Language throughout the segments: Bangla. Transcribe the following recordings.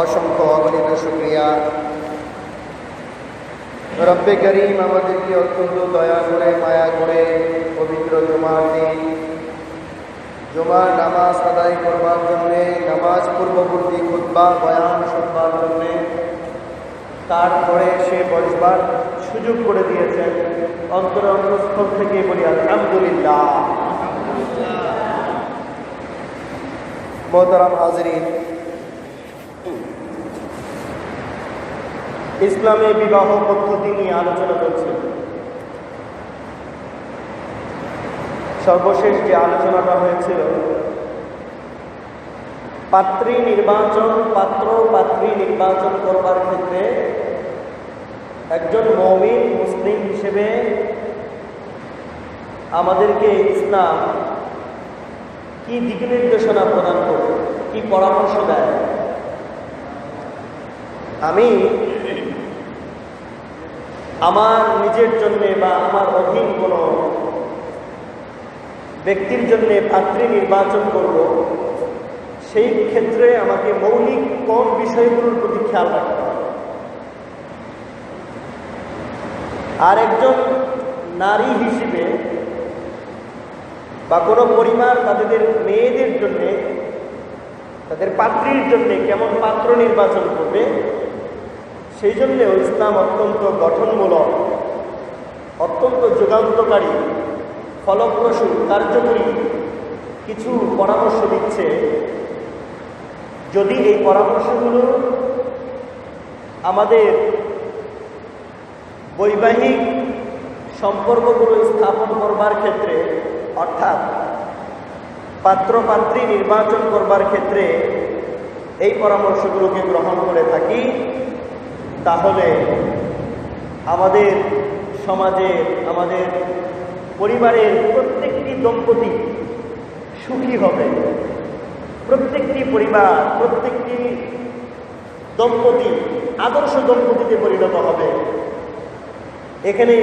অসংখ্য অগণিত শুকরিয়া। রব্বে করিম আমাদেরকে অত্যন্ত দয়া করে মায়া করে পবিত্র জুমার দিন জুমার নামাজ আদায় করবার জন্যে, নামাজ পূর্ববর্তী খুতবা বয়ান শুনবার জন্যে, তারপরে সে বসবার সুযোগ করে দিয়েছেন। অন্তরস্থল থেকে বলি আলহামদুলিল্লাহ। মোহতারাম হাজরিন, ইসলামে বিবাহ পদ্ধতি নিয়ে আলোচনা চলছে। সর্বশেষ যে আলোচনাটা হয়েছিল পাত্রী নির্বাচন, পাত্র পাত্রী নির্বাচন করবার ক্ষেত্রে একজন মুমিন মুসলিম হিসেবে আমাদেরকে ইসলাম কি দিক নির্দেশনা প্রদান করে, কি পরামর্শ দেয়। আমি আমার নিজের জন্যে বা আমার অধীন কোনো ব্যক্তির জন্যে পাত্রী নির্বাচন করব, সেই ক্ষেত্রে আমাকে মৌলিক কোন বিষয়গুলোর প্রতি খেয়াল রাখতে হবে। আর একজন নারী হিসেবে বা কোনো পরিবার তাদের মেয়েদের জন্যে, তাদের পাত্রীর জন্যে কেমন পাত্র নির্বাচন করবে, সেই জন্যেও ইসলাম অত্যন্ত গঠনমূলক, অত্যন্ত যুগান্তকারী, ফলপ্রসূ, কার্যকরী কিছু পরামর্শ দিচ্ছে। যদি এই পরামর্শগুলো আমাদের বৈবাহিক সম্পর্কগুলো স্থাপন করবার ক্ষেত্রে, অর্থাৎ পাত্রপাত্রী নির্বাচন করবার ক্ষেত্রে এই পরামর্শগুলোকে গ্রহণ করে থাকি, তাহলে আমাদের সমাজে, আমাদের পরিবারের প্রত্যেকটি দম্পতি সুখী হবে। প্রত্যেকটি পরিবার, প্রত্যেকটি দম্পতি আদর্শ দম্পতিতে পরিণত হবে। এখানে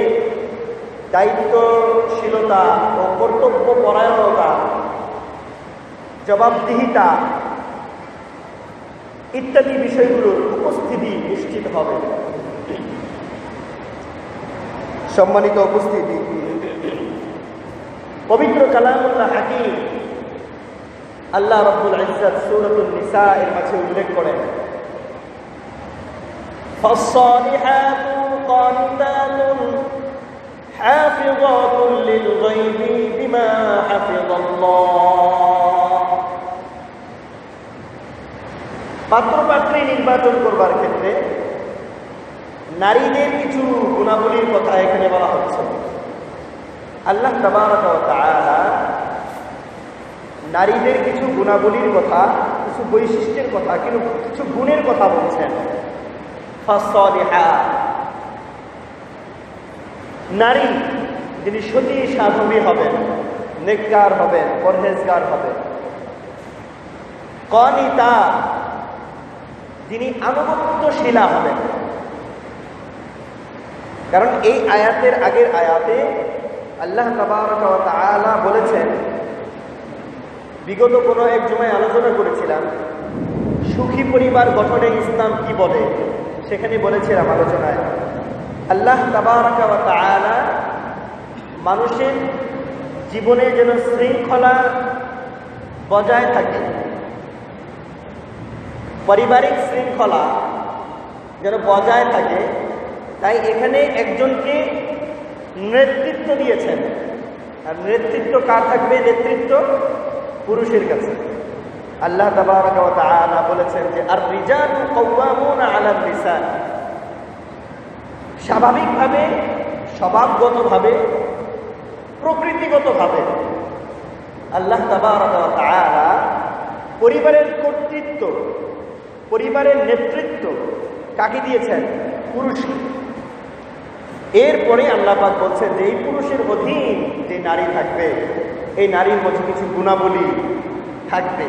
দায়িত্বশীলতা ও কর্তব্য পরায়ণতা, জবাবদিহিতা ইত্যাদি বিষয়গুলোর উপস্থিতি নিশ্চিত হবে। সম্মানিত উপস্থিতি, পবিত্র কালামুল্লাহ হাকিম আল্লাহ রাব্বুল ইজ্জত সূরাতুন নিসা এর মাঝে উল্লেখ করেন, ফাসসালিহাতু কানিতাতুন হাফিযাতুন লিল গায়বি বিমা হাফিযাল্লাহ। পাত্রপাত্রী নির্বাচন করবার ক্ষেত্রে নারীদের কিছু গুণাবলীর কথা এখানে বলা হচ্ছে। আল্লাহ তাবারাকা ওয়া তাআলা নারীদের কিছু গুণাবলীর কথা, কিছু বৈশিষ্ট্যের কথা, কিছু গুণের কথা বলছেন। ফাসসালিহাত, নারী যিনি সতী সাধবী হবেন, নেককার হবেন, পরহেজগার হবেন। কানিতাত, যিনি আনুগত্যশীলা হবেন। কারণ এই আয়াতের আগের আয়াতে আল্লাহ তাবারাকা ওয়া তাআলা বলেছেন, বিগত কোনো এক জুমায় আলোচনা করেছিলাম সুখী পরিবার গঠনে ইসলাম কি বলে। সেখানে বলেছিলাম আলোচনায়, আল্লাহ তাবারাকা ওয়া তাআলা মানুষের জীবনে যেন শৃঙ্খলা বজায় থাকে, পারিবারিক শৃঙ্খলা যেন বজায় থাকে, তাই এখানে একজনকে নেতৃত্ব দিয়েছেন। আর নেতৃত্ব কার থাকবে? নেতৃত্ব পুরুষের কাছে। আল্লাহ তাবারাকা ওয়া তাআলা বলেছেন যে আর রিজালু কাওয়ামুনা আলান নিসা। স্বাভাবিকভাবে, স্বভাবগতভাবে, প্রকৃতিগতভাবে আল্লাহ তাবারাকা ওয়া তাআলা পরিবারের কর্তৃত্ব, পরিবারের নেতৃত্ব কাকে দিয়েছেন? পুরুষকে। এরপরে আল্লাহ পাক বলছেন যে এই পুরুষের অধীন যে নারী থাকবে, এই নারীর মধ্যে কিছু গুণাবলী থাকবে।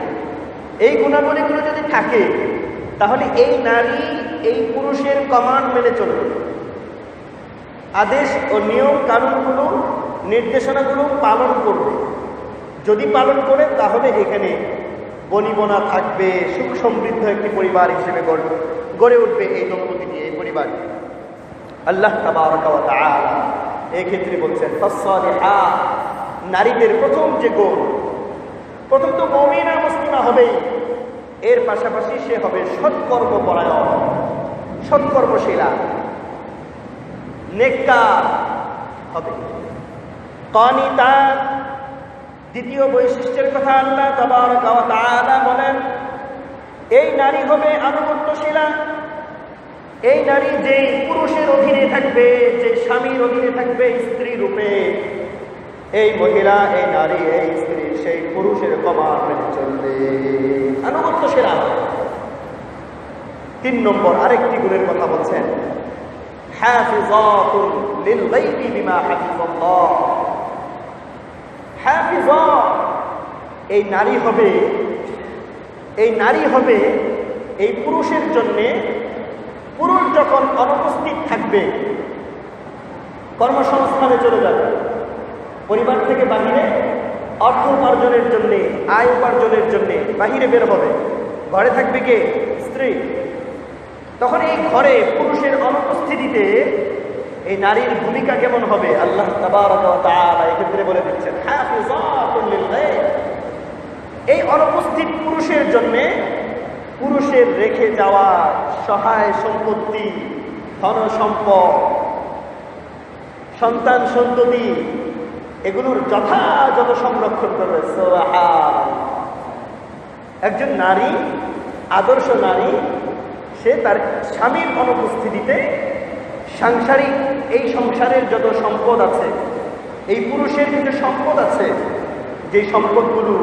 এই গুণাবলীগুলো যদি থাকে, তাহলে এই নারী এই পুরুষের কমান্ড মেনে চলবে, আদেশ ও নিয়ম কানুনগুলো, নির্দেশনাগুলো পালন করবে। যদি পালন করে তাহলে এখানে বনিবনা থাকবে, সুখ সমৃদ্ধ একটি পরিবার হিসেবে গড়ে উঠবে এই দম্পতি নিয়ে এই পরিবার। আল্লাহ তাবারাকা ওয়া তাআলা এই ক্ষেত্রে বলছেন ফাসসালিহাত, নারীদের প্রথম যে গুণ, প্রথম তো মুমিনা মুসলিমা হবেই, এর পাশাপাশি সে হবে সৎকর্মপরায়ণ, সৎকর্মশীলা, নেককার হবে। কানিতাত, দ্বিতীয় বৈশিষ্ট্যের কথা আল্লাহ তাবারাকা ওয়া তাআলা বলেন, এই নারী হবে আনুগত্যশীলা। এই নারী যেই পুরুষের অধীনে থাকবে, যে স্বামীর অধীনে থাকবে স্ত্রী রূপে, এই মহিলা, এই নারী, এই স্ত্রী সেই পুরুষের কমান্ড মেনে চলবে, আনুগত্যশীলা। 3 নম্বর আরেকটি গুণের কথা বলছেন, হাফিজাতুন লিল গায়বি বিমা হাফিজাল্লাহ। হাফিজা, এই নারী হবে এই পুরুষের জন্য, পুরুষ যখন অনুপস্থিত থাকবে, কর্মসংস্থানে চলে যাবে, পরিবার থেকে বাহিরে অর্থ উপার্জনের জন্য, আয় উপার্জনের জন্য বাহিরে বের হবে, ঘরে থাকবে কে? স্ত্রী। তখন এই ঘরে পুরুষের অনুপস্থিতিতে এই নারীর ভূমিকা কেমন হবে আল্লাহ তাবারাকা ওয়া তাআলা এক্ষেত্রে বলে দিচ্ছেন, হাফিজাতুন লিল গায়ব। এই অনুপস্থিত পুরুষের জন্য পুরুষের রেখে যাওয়া সহায় সম্পত্তি, ধন সম্পদ, সন্তান সন্ততি, এগুলোর যথাযথ সংরক্ষণ করবে। সুবহানাল্লাহ। একজন নারী, আদর্শ নারী, সে তার স্বামীর অনুপস্থিতিতে সাংসারিক, এই সংসারের যত সম্পদ আছে, এই পুরুষের কিছু সম্পদ আছে, যে সম্পদগুলো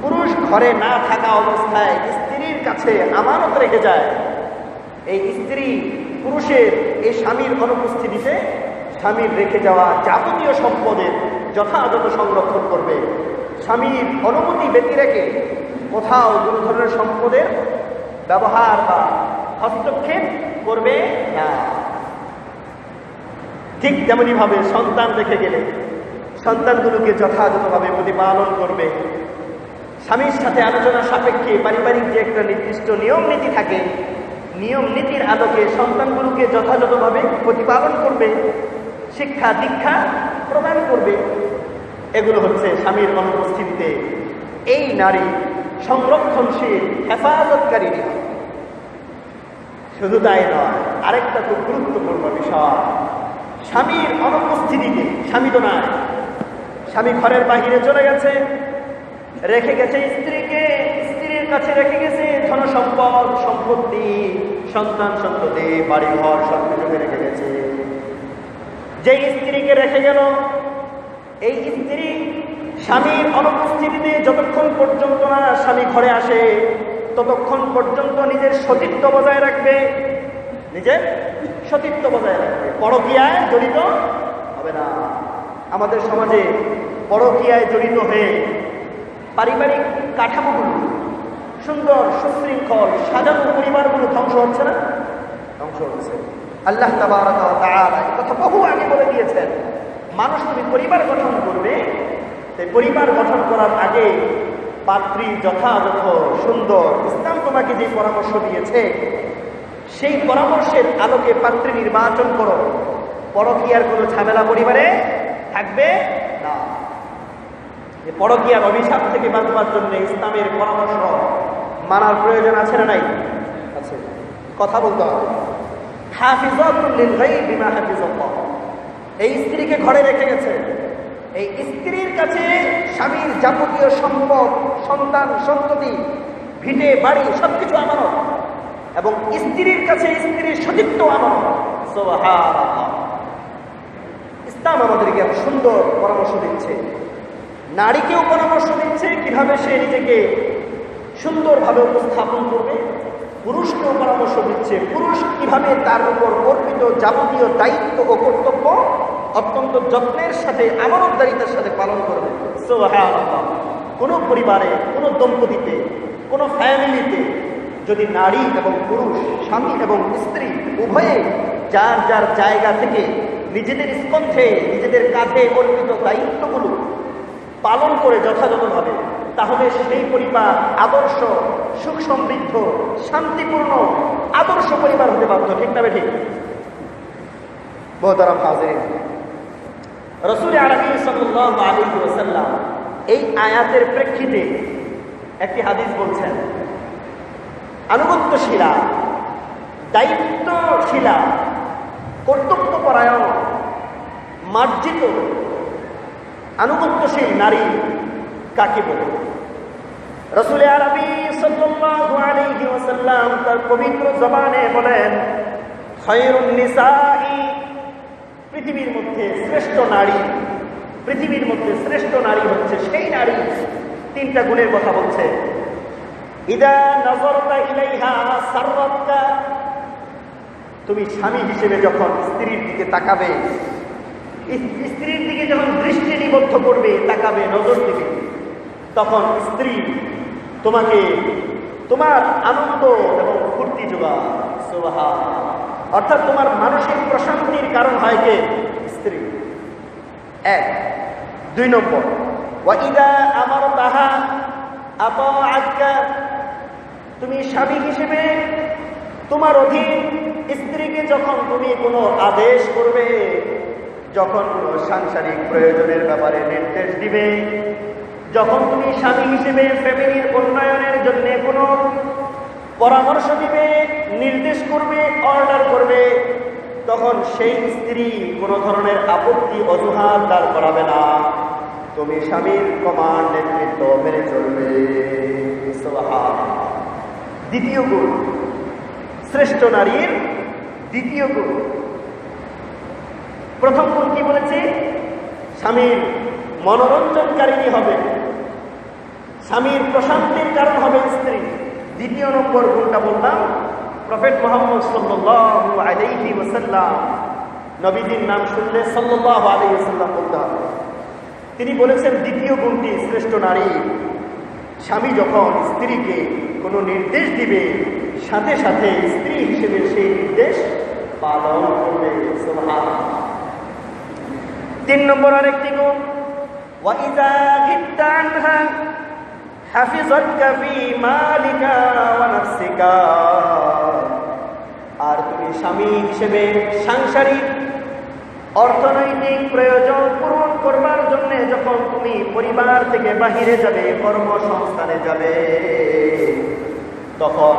পুরুষ ঘরে না থাকা অবস্থায় স্ত্রীর কাছে আমানত রেখে যায়, এই স্ত্রী পুরুষের এই স্বামীর অনুপস্থিতিতে স্বামীর রেখে যাওয়া যাবতীয় সম্পদের যথাযথ সংরক্ষণ করবে। স্বামীর অনুমতি ব্যতি রেখে কোথাও কোনো ধরনের সম্পদের ব্যবহার বা হস্তক্ষেপ করবে না। ঠিক তেমনিভাবে সন্তান রেখে গেলে সন্তানগুলোকে যথাযথভাবে প্রতিপালন করবে। স্বামীর সাথে আলোচনা সাপেক্ষে পারিবারিক যে একটা নির্দিষ্ট নিয়ম নীতি থাকে, নিয়ম নীতির আলোকে সন্তানগুলোকে যথাযথভাবে প্রতিপালন করবে, শিক্ষা দীক্ষা প্রদান করবে। এগুলো হচ্ছে স্বামীর অনুপস্থিতিতে এই নারী সংরক্ষণশীল, হেফাজতকারী। শুধু তাই নয়, আরেকটা খুব গুরুত্বপূর্ণ বিষয়, স্বামীর অনুপস্থিতিতে, স্বামী তো নাই, স্বামী ঘরের বাহিরে চলে গেছে, রেখে গেছে স্ত্রীকে, স্ত্রীর কাছে রেখে গেছে ধন সম্পদ, সম্পত্তি, সন্তান সন্ততি, বাড়ি ঘর সবকিছুকে রেখে গেছে। যে স্ত্রীকে রেখে গেল, এই স্ত্রী স্বামীর অনুপস্থিতিতে যতক্ষণ পর্যন্ত না স্বামী ঘরে আসে, ততক্ষণ পর্যন্ত নিজের সতীত্ব বজায় রাখবে, নিজের সতীত্ব বজায় রাখবে, পরকীয়ায় জড়িত হবে না। আমাদের সমাজে পরকীয়ায় জড়িত হয়ে পারিবারিক কাঠামোগুলো, সুন্দর সুশৃঙ্খল সাজানো পরিবারগুলো ধ্বংস হচ্ছে না? ধ্বংস হচ্ছে। আল্লাহ তাবারাকা ওয়া তাআলা এই কথা বহু আগে বলে দিয়েছেন, মানুষ তুমি পরিবার গঠন করবে, সেই পরিবার গঠন করার আগে পাত্রী যথাযথ সুন্দর, ইসলাম তোমাকে যে পরামর্শ দিয়েছে সেই পরামর্শের আলোকে পাত্রী নির্বাচন করো। পরকীয়ার কোনো ঝামেলা পরিবারে থাকবে না। পরকীয়ার অভিশাপ থেকে বাঁচবার জন্য ইসলামের পরামর্শ মানার প্রয়োজন আছে না নাই? আছে। কথা বলতে হবে। হাফিজাতুল লিল গায়বি বিমা হাফিজাল্লাহ। এই স্ত্রীকে ঘরে রেখে গেছে, এই স্ত্রীর কাছে স্বামীর যাবতীয় সম্পদ, সন্তান সন্ততি, ভিটে বাড়ি সবকিছু আমানত, এবং স্ত্রীর কাছে স্ত্রীর সতীত্ব আমানত। সুবহানাল্লাহ। ইসলাম আমাদেরকে এত সুন্দর পরামর্শ দিচ্ছে, নারীকেও পরামর্শ দিচ্ছে কিভাবে সে নিজেকে সুন্দরভাবে উপস্থাপন করবে, পুরুষকেও পরামর্শ দিচ্ছে পুরুষ কিভাবে তার উপর অর্পিত যাবতীয় দায়িত্ব ও কর্তব্য অত্যন্ত যত্নের সাথে, আমানতদারিতার সাথে পালন করবে। সুবহানাল্লাহ। কোনো পরিবারে, কোনো দম্পতিতে, কোনো ফ্যামিলিতে যদি নারী এবং পুরুষ, স্বামী এবং স্ত্রী উভয়ে যার যার জায়গা থেকে নিজেদের স্কন্ধে, নিজেদের কাঁধে অর্পিত দায়িত্বগুলো পালন করে যথাযথভাবে তাহলে সেই পরিবার আদর্শ, সুখ সমৃদ্ধ, শান্তিপূর্ণ আদর্শ পরিবার হতে পারত। ঠিক না ঠিক? মুহতারাম হাজিরিন, রাসূল আরবি সাল্লাল্লাহু আলাইহি ওয়াসাল্লাম এই আয়াতের প্রেক্ষিতে একটি হাদিস বলছেন, আনুগত্যশীলা, দায়িত্বশীলা, কর্তব্যপরায়ণ, মার্জিত, আনুগত্যশীল নারী কাকে বলে? রাসূল আরবি সাল্লাল্লাহু আলাইহি ওয়াসাল্লাম তার পবিত্র জবানে বলেন, খায়রুন নিসাই, পৃথিবীর মধ্যে শ্রেষ্ঠ নারী, পৃথিবীর মধ্যে শ্রেষ্ঠ নারী হচ্ছে সেই নারী, তিনটা গুণের কথা বলছে। ইদা নাযারতা ইলাইহা সাররাতকা, তুমি স্বামী হিসেবে যখন স্ত্রীর দিকে তাকাবে, স্ত্রীর দিকে যখন দৃষ্টি নিবদ্ধ করবে, তাকাবে, নজর দিবে, তখন স্ত্রী তোমাকে তোমার আনন্দ এবং ফুর্তি যোগায়। সুবহানাল্লাহ। অর্থাৎ তোমার মানসিক প্রশান্তির কারণ হয় কে? স্ত্রী। এক। দুই নম্বর, ওয়া ইদা আমারতাহা আতাআতকা, তুমি স্বামী হিসেবে তোমার অধীন স্ত্রীকে যখন তুমি কোনো আদেশ করবে, যখন কোনো সাংসারিক প্রয়োজনের ব্যাপারে নির্দেশ দিবে, যখন তুমি স্বামী হিসেবে ফ্যামিলির উন্নয়নের জন্য কোনো পরামর্শ দিবে, নির্দেশ করবে, অর্ডার করবে, তখন সেই স্ত্রী কোনো ধরনের আপত্তি অজুহাত দাঁড় করাবে না। তুমি স্বামীর কমান্ড, নেতৃত্ব মেনে চলবে। সুবহানাল্লাহ। দ্বিতীয় গুণ, শ্রেষ্ঠ নারীর দ্বিতীয় গুণ। প্রথম গুণ কি বলেছি? স্বামীর মনোরঞ্জনকারিণী হবে, স্বামীর প্রশান্তির কারণ হবে স্ত্রী। দ্বিতীয় নম্বর গুণটা বললাম, প্রফেট মুহাম্মদ সাল্লাল্লাহু আলাইহি ওয়াসাল্লাম, নবীজির নাম শুনলে সাল্লাল্লাহু আলাইহি ওয়াসাল্লাম বলতে হবে। তিনি বলেছেন দ্বিতীয় গুণটি শ্রেষ্ঠ নারী, স্বামী যখন স্ত্রীকে কোনো নির্দেশ দিবে, সাথে সাথে স্ত্রী হিসেবে সেই নির্দেশ পালন করবে। সুবহানাল্লাহ। তিন নম্বর আরেকটি গুণ, ওয়া ইযা গিবতা আনহা হাফিজাতকা ফি মালিকা ওয়া নাফসিকা, আর তুমি স্বামী হিসেবে সাংসারিক অর্থনৈতিক প্রয়োজন পূরণ করবার জন্য যখন তুমি পরিবার থেকে বাহিরে যাবে, কর্মসংস্থানে যাবে, তখন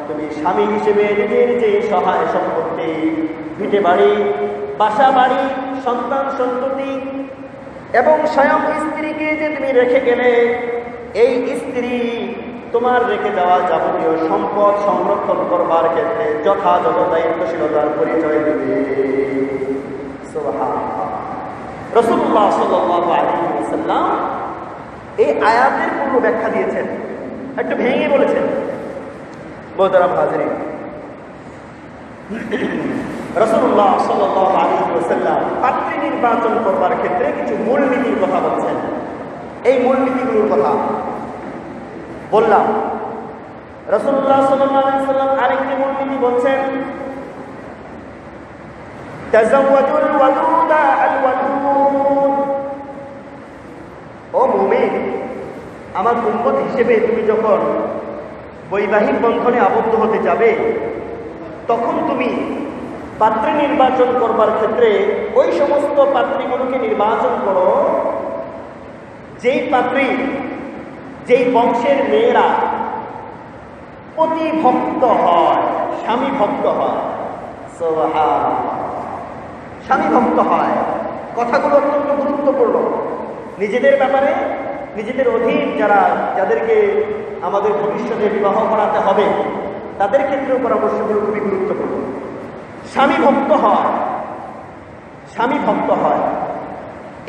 তুমি স্বামী হিসেবে নিজের যে সহায় সম্পত্তি, ভিটে বাড়ি, বাসা বাড়ি, সন্তান সন্ততি এবং স্বয়ং স্ত্রীকে যে তুমি রেখে গেলে, এই স্ত্রী তোমার রেখে যাওয়া যাবতীয় সম্পদ সংরক্ষণ করবার ক্ষেত্রে যথাযথ দায়িত্বশীলতার পরিচয় দেবে। সুবহানাল্লাহ। রাসূলুল্লাহ সাল্লাল্লাহু আলাইহি ওয়াসাল্লাম এই আয়াতের পূর্ণ ব্যাখ্যা দিয়েছেন, একটু ভেঙে বলেছেন। মুহতারাম হাজিরিন, রাসূলুল্লাহ সাল্লাল্লাহু আলাইহি ওয়াসাল্লাম পাত্রী নির্বাচন করবার ক্ষেত্রে কিছু মূলনীতির কথা বলছেন। এই মূলনীতিগুলোর কথা বললাম। রাসূলুল্লাহ সাল্লাল্লাহু আলাইহি ওয়াসাল্লাম আরেকটি মূলনীতি বলছেন, তাযাওয়াজুল ওয়াদুদা আল ওয়াদুদ। ও মুমিন, আমার উম্মত হিসেবে তুমি যখন বৈবাহিক বন্ধনে আবদ্ধ হতে যাবে, তখন তুমি পাত্রী নির্বাচন করবার ক্ষেত্রে ওই সমস্ত পাত্রীগুলোকে নির্বাচন করো যেই পাত্রী, যেই বংশের মেয়েরা অতি ভক্ত হয়, স্বামী ভক্ত হয়। সুবহানাল্লাহ। স্বামী ভক্ত হয়। কথাগুলো অত্যন্ত গুরুত্বপূর্ণ। নিজেদের ব্যাপারে, নিজেদের অধীন যাদেরকে আমাদের ভবিষ্যতে বিবাহ করাতে হবে, তাদের ক্ষেত্রেও পরামর্শগুলো খুবই গুরুত্বপূর্ণ। স্বামী ভক্ত হয়, স্বামী ভক্ত হয়,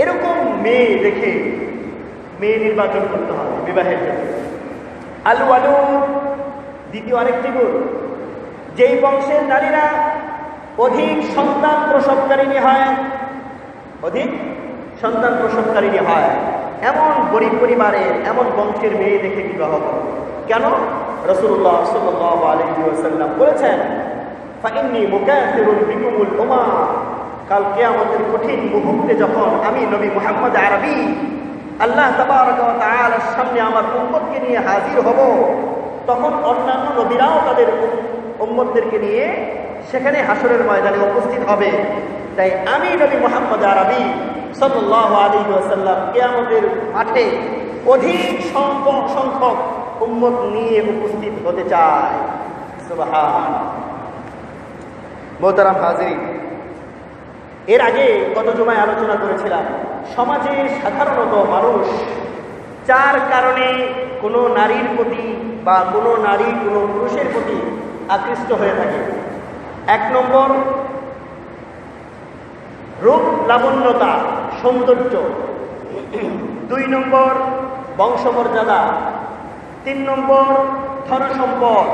এরকম মেয়ে দেখে মেয়ে নির্বাচন করতে হবে বিবাহের জন্য। আল ওয়ালুদ, দ্বিতীয় আরেকটি গুণ, যেই বংশের নারীরা অধিক সন্তান প্রসবকারিণী হয়, অধিক সন্তান প্রসবকারিণী হয়, এমন গরিব পরিবারের, এমন বংশের মেয়ে দেখে বিবাহ করো। কেন? রাসূলুল্লাহ সাল্লাল্লাহু আলাইহি ওয়াসাল্লাম বলেছেন, ফাইন্নী মুকাথিরুন বিকুমুল উমাম, কাল কিয়ামতের কঠিন মুহূর্তে যখন আমি নবী মুহাম্মদ আরবি আল্লাহ তাবারক ওয়া তাআলার সামনে আমার উম্মতকে নিয়ে হাজির হব, তখন অন্যান্য নবীরাও তাদের উম্মতদেরকে নিয়ে সেখানে হাসরের ময়দানে উপস্থিত হবে। তাই আমি নবী মুহাম্মদ আরবি সাল্লাল্লাহু আলাইহি ওয়াসাল্লাম কিয়ামতের মাঠে অধিক সংখ্যক উম্মত নিয়ে উপস্থিত হতে চাই। সুবহানাল্লাহ। মোহতারাম হাজিরিন, এর আগে গত জুমায় আলোচনা করেছিলাম সমাজের সাধারণত মানুষ চার কারণে কোনো নারীর প্রতি বা কোনো নারী কোনো পুরুষের প্রতি আকৃষ্ট হয়ে থাকে। 1 নম্বর, রূপ লাবণ্যতা, সৌন্দর্য। 2 নম্বর, বংশমর্যাদা। 3 নম্বর, ধনসম্পদ।